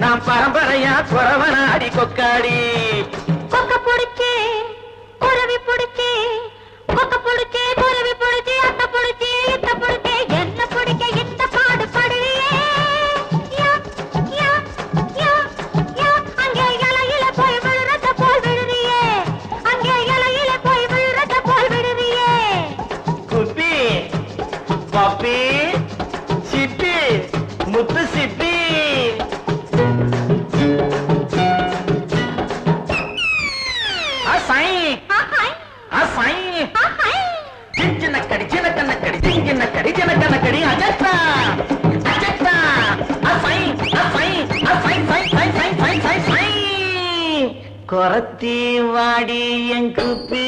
நான் பரம்பரையா குறவனாடி கொக்காடி கொக்க புடிச்சு குறவி புடிச்சு கொக்க புடிச்சு குறவி புடிச்சு அத்த புடிச்சு இத்த புடிச்சு என்ன புடிக்க இந்த பாடு படுறியே அங்கே இலையில போய் விழுறத போல் விழுறியே அங்கே இலையில போய் விழுறத போல் விழுறியே குப்பி பப்பி சிப்பி முத்து சிப்பி கொரத்தி வாடி என் குப்பி